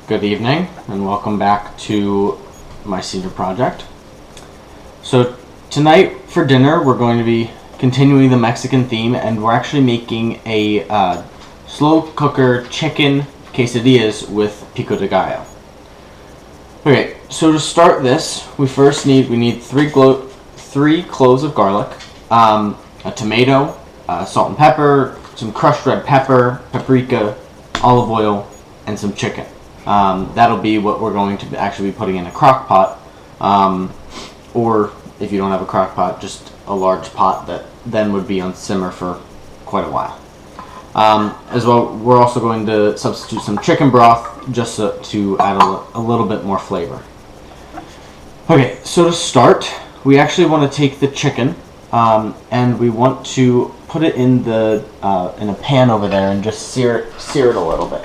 Good evening and welcome back to my senior project. So tonight for dinner we're going to be continuing the Mexican theme, and we're actually making a slow cooker chicken quesadillas with Pico de Gallo. Okay, so to start this, we need three cloves of garlic, a tomato, salt and pepper, some crushed red pepper, paprika, olive oil, and some chicken. That'll be what we're going to actually be putting in a crock pot, or if you don't have a crock pot, just a large pot that then would be on simmer for quite a while. As well, we're also going to substitute some chicken broth just to add a little bit more flavor. Okay, so to start, we actually want to take the chicken and we want to put it in a pan over there and just sear it a little bit.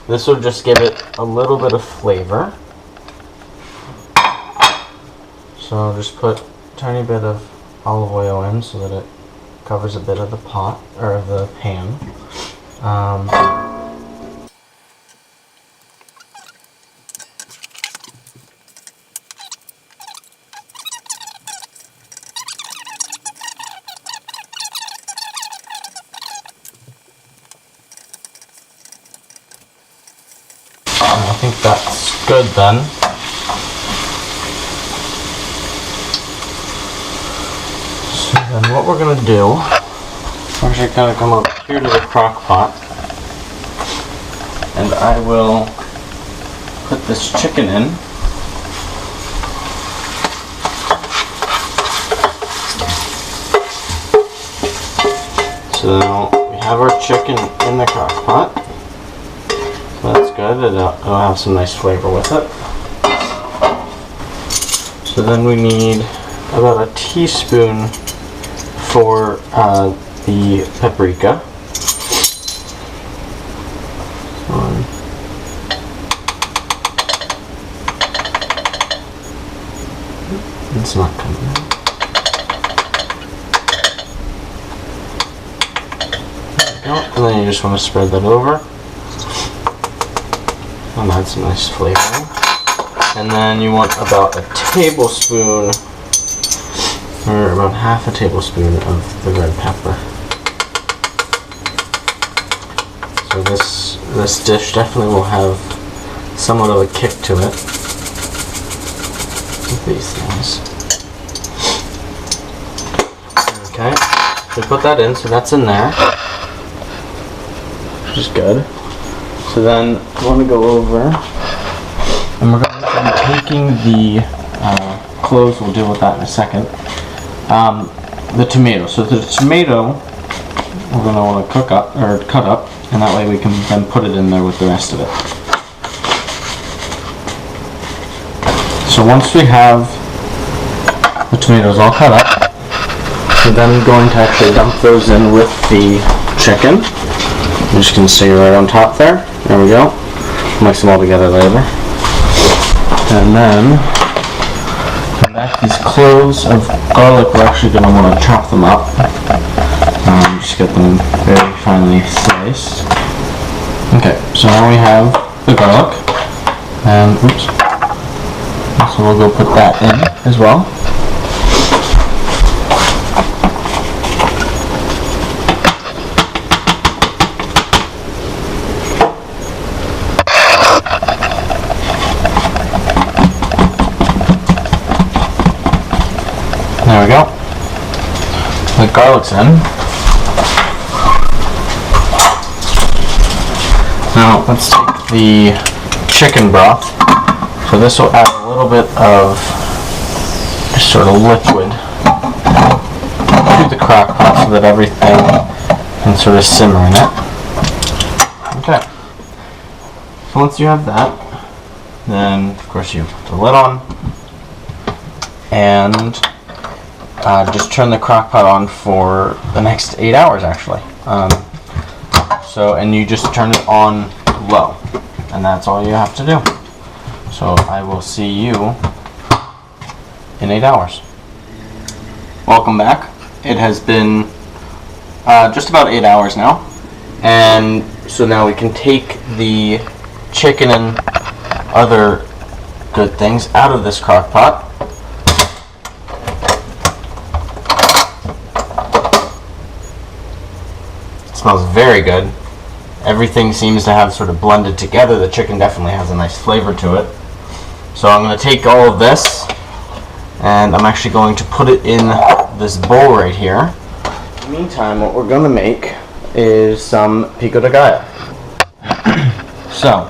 This will just give it a little bit of flavor. So I'll just put a tiny bit of olive oil in so that it covers a bit of the pot, or of the pan. I think that's good then. So then what we're going to do, we're actually going to come up here to the crock pot, and I will put this chicken in. So now we have our chicken in the crock pot. That's good, it'll have some nice flavor with it. So then we need about a teaspoon for the paprika. It's not coming out. There we go. And then you just want to spread that over. And add some nice flavor. And then you want about a tablespoon, or about half a tablespoon of the red pepper. So this dish definitely will have somewhat of a kick to it with these things. Okay, so we put that in, so that's in there, which is good. So then I want to go over, and we're going to be taking the cloves, we'll deal with that in a second, the tomato. So the tomato we're going to want to cut up, and that way we can then put it in there with the rest of it. So once we have the tomatoes all cut up, we're then going to actually dump those in with the chicken. I'm just going to see right on top there. There we go. Mix them all together later. And then, back these cloves of garlic, we're actually going to want to chop them up. Just get them very finely sliced. Okay, so now we have the garlic. And, oops. So we'll go put that in as well. There we go. The garlic's in. Now let's take the chicken broth. So this will add a little bit of just sort of liquid to the crock pot so that everything can sort of simmer in it. Okay. So once you have that, then of course you put the lid on and just turn the crock pot on for the next 8 hours actually. And you just turn it on low, and that's all you have to do. So I will see you in 8 hours. Welcome back. It has been just about 8 hours now, and so now we can take the chicken and other good things out of this crock pot. It smells very good. Everything seems to have sort of blended together. The chicken definitely has a nice flavor to it. So I'm going to take all of this and I'm actually going to put it in this bowl right here. In the meantime, what we're going to make is some pico de gallo. So,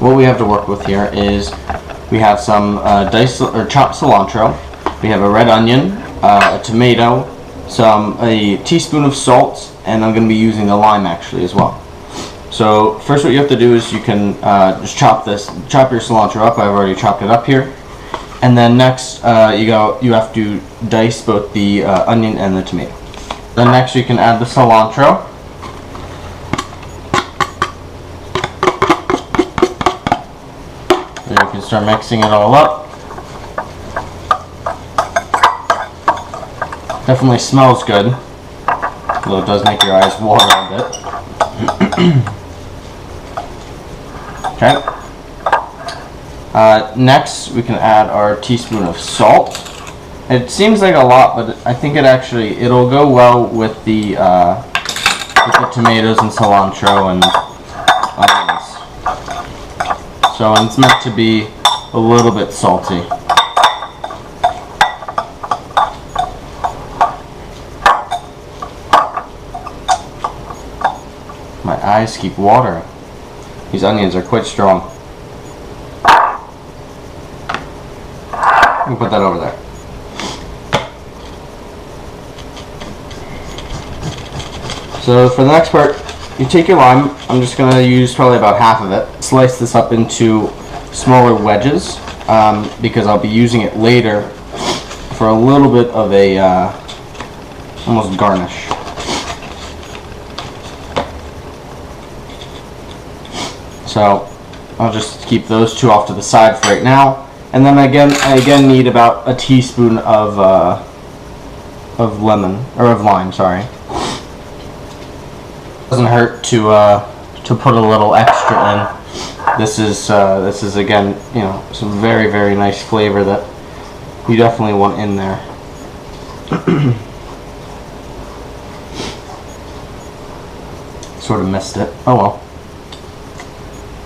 what we have to work with here is we have some diced or chopped cilantro, we have a red onion, a tomato, a teaspoon of salt, and I'm going to be using the lime actually as well. So first what you have to do is you can just chop your cilantro up. I've already chopped it up here. And then next you have to dice both the onion and the tomato. Then next you can add the cilantro. Then you can start mixing it all up. Definitely smells good, though it does make your eyes water a bit. Okay. Next, we can add our teaspoon of salt. It seems like a lot, but I think it'll go well with the tomatoes and cilantro and onions. So it's meant to be a little bit salty. My eyes keep watering. These onions are quite strong. We'll put that over there. So for the next part, you take your lime. I'm just going to use probably about half of it. Slice this up into smaller wedges because I'll be using it later for a little bit of a almost garnish. So I'll just keep those two off to the side for right now, and then I again need about a teaspoon of lime. Sorry. Doesn't hurt to put a little extra in. This is again, you know, some very, very nice flavor that you definitely want in there. Sort of missed it. Oh well.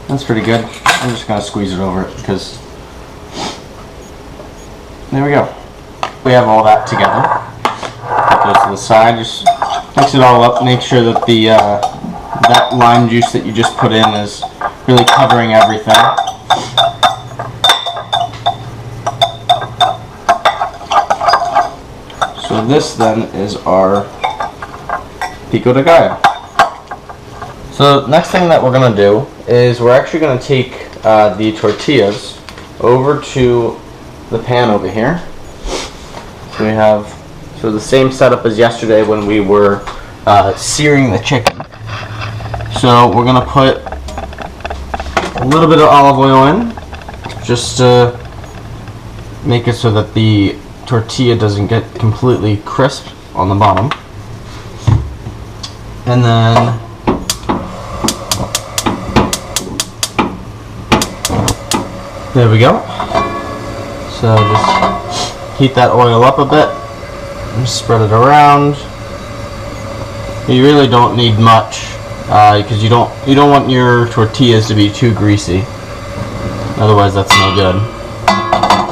That's pretty good. I'm just going to squeeze it over it because there we go. We have all that together. Put those to the side. Just mix it all up. Make sure that that lime juice that you just put in is really covering everything. So this then is our pico de gallo. So next thing that we're going to do is we're actually going to take the tortillas over to the pan over here. So we have the same setup as yesterday when we were searing the chicken. So we're going to put a little bit of olive oil in just to make it so that the tortilla doesn't get completely crisp on the bottom. And then there we go. So just heat that oil up a bit and spread it around. You really don't need much because you don't want your tortillas to be too greasy. Otherwise that's no good.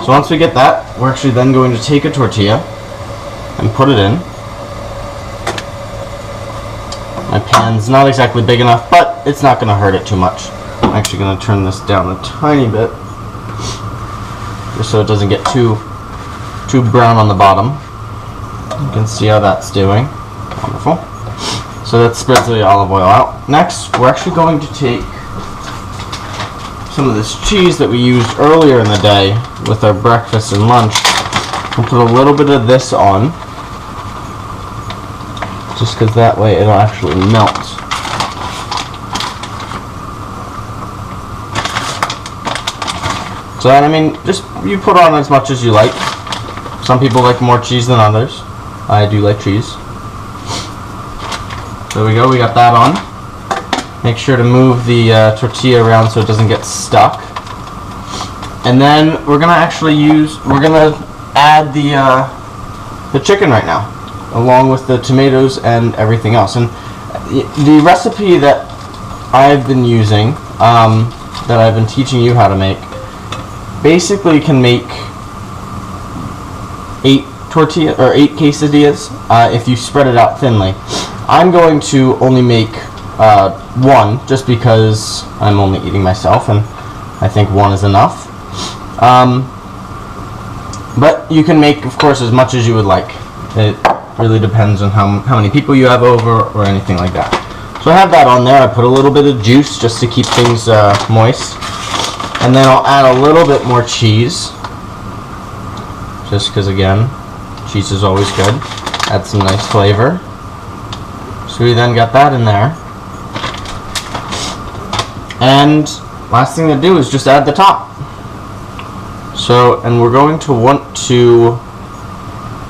So once we get that, we're actually then going to take a tortilla and put it in. My pan's not exactly big enough, but it's not going to hurt it too much. I'm actually going to turn this down a tiny bit, just so it doesn't get too brown on the bottom. You can see how that's doing. Wonderful. So that spreads the olive oil out. Next, we're actually going to take some of this cheese that we used earlier in the day with our breakfast and lunch and put a little bit of this on, just because that way it'll actually melt. So I mean, just you put on as much as you like. Some people like more cheese than others. I do like cheese. There we go, we got that on. Make sure to move the tortilla around so it doesn't get stuck. And then we're gonna add the chicken right now, along with the tomatoes and everything else. And the recipe that I've been using, that I've been teaching you how to make, basically can make 8 quesadillas if you spread it out thinly. I'm going to only make 1, just because I'm only eating myself, and I think 1 is enough. But you can make, of course, as much as you would like. It really depends on how many people you have over or anything like that. So I have that on there. I put a little bit of juice just to keep things moist. And then I'll add a little bit more cheese. Just because, again, cheese is always good. Add some nice flavor. So we then got that in there. And last thing to do is just add the top. So, and we're going to want to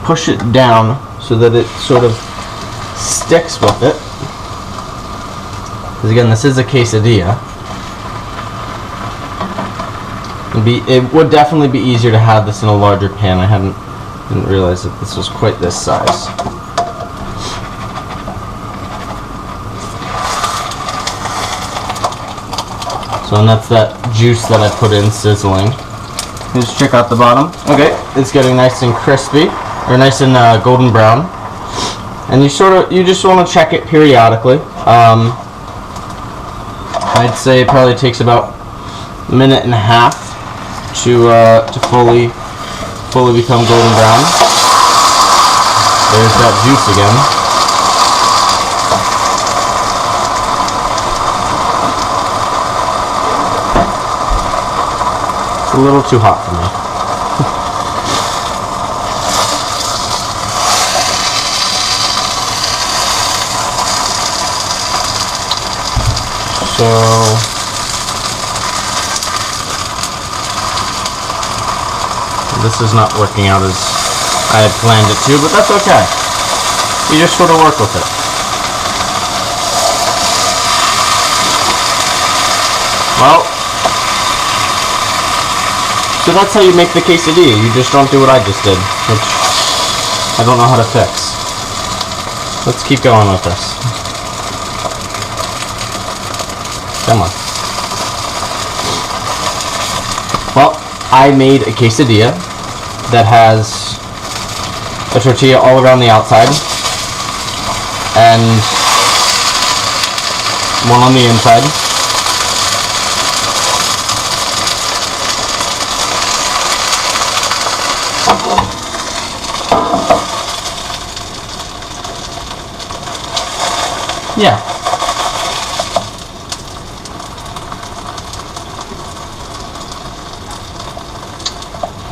push it down so that it sort of sticks with it. Because again, this is a quesadilla. It would definitely be easier to have this in a larger pan. I didn't realize that this was quite this size. So, and that's that juice that I put in sizzling. Just check out the bottom. Okay, it's getting nice and crispy, or nice and golden brown. And you just want to check it periodically. I'd say it probably takes about a minute and a half to fully become golden brown. There's that juice again. It's a little too hot for me. So this is not working out as I had planned it to, but that's okay. You just sort of work with it. Well, so that's how you make the quesadilla. You just don't do what I just did, which I don't know how to fix. Let's keep going with this. Come on. Well, I made a quesadilla that has a tortilla all around the outside and one on the inside. Yeah.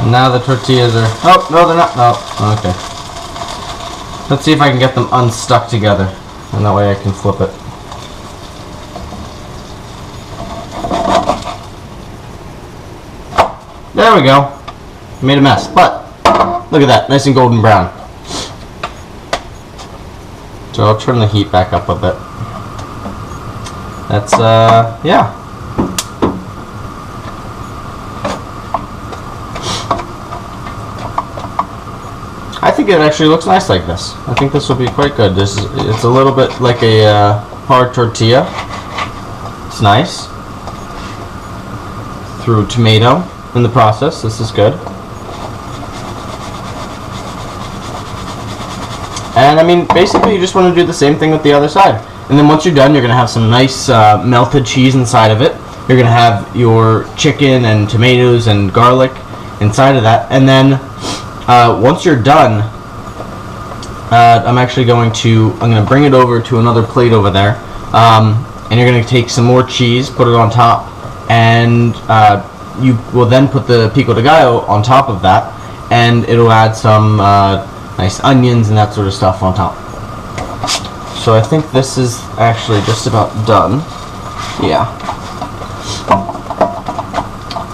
And now the tortillas are... Oh, no, they're not. No. Okay. Let's see if I can get them unstuck together. And that way I can flip it. There we go. Made a mess. But, look at that. Nice and golden brown. So I'll turn the heat back up a bit. That's, yeah. I think it actually looks nice like this. I think this will be quite good. It's a little bit like a hard tortilla. It's nice. Threw tomato in the process. This is good. And I mean, basically you just want to do the same thing with the other side. And then once you're done, you're going to have some nice melted cheese inside of it. You're going to have your chicken and tomatoes and garlic inside of that. And then once you're done, I'm going to bring it over to another plate over there. And you're going to take some more cheese, put it on top, and you will then put the Pico de Gallo on top of that, and it'll add some nice onions and that sort of stuff on top. So I think this is actually just about done. Yeah.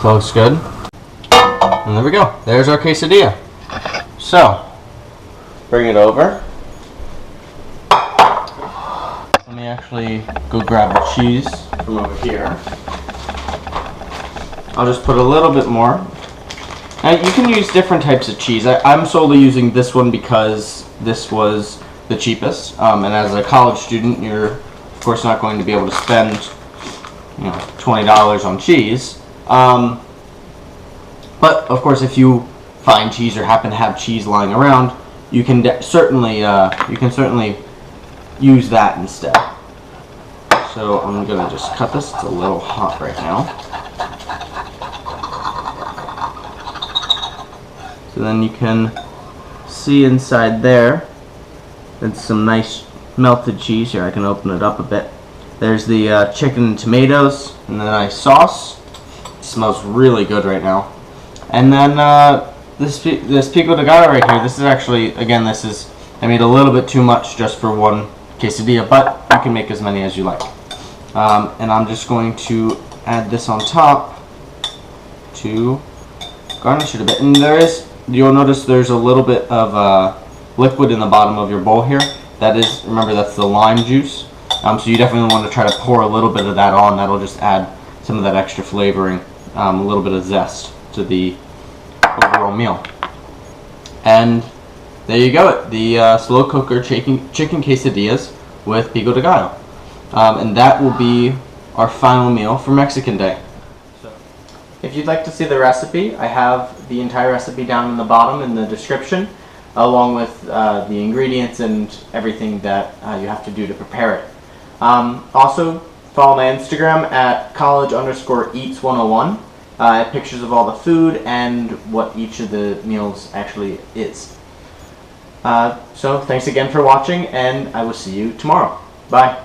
Looks good. And there we go. There's our quesadilla. So, bring it over. Let me actually go grab the cheese from over here. I'll just put a little bit more. Now you can use different types of cheese. I'm solely using this one because this was the cheapest. And as a college student, you're of course not going to be able to spend, you know, $20 on cheese. But of course, if you find cheese or happen to have cheese lying around, you can certainly use that instead. So I'm gonna just cut this. It's a little hot right now. So then you can see inside there, it's some nice melted cheese. Here, I can open it up a bit. There's the chicken and tomatoes, and the nice sauce. It smells really good right now. And then this Pico de Gallo right here, this is actually, again, I made a little bit too much just for one quesadilla, but you can make as many as you like. And I'm just going to add this on top to garnish it a bit. And you'll notice there's a little bit of liquid in the bottom of your bowl here. Remember, that's the lime juice. So you definitely want to try to pour a little bit of that on. That'll just add some of that extra flavoring, a little bit of zest to the overall meal. And there you go, the slow cooker chicken quesadillas with Pico de Gallo. And that will be our final meal for Mexican Day. So, if you'd like to see the recipe, I have the entire recipe down in the bottom in the description, along with the ingredients and everything that you have to do to prepare it. Also, follow my Instagram at college_eats101. I have pictures of all the food and what each of the meals actually is. So thanks again for watching, and I will see you tomorrow. Bye.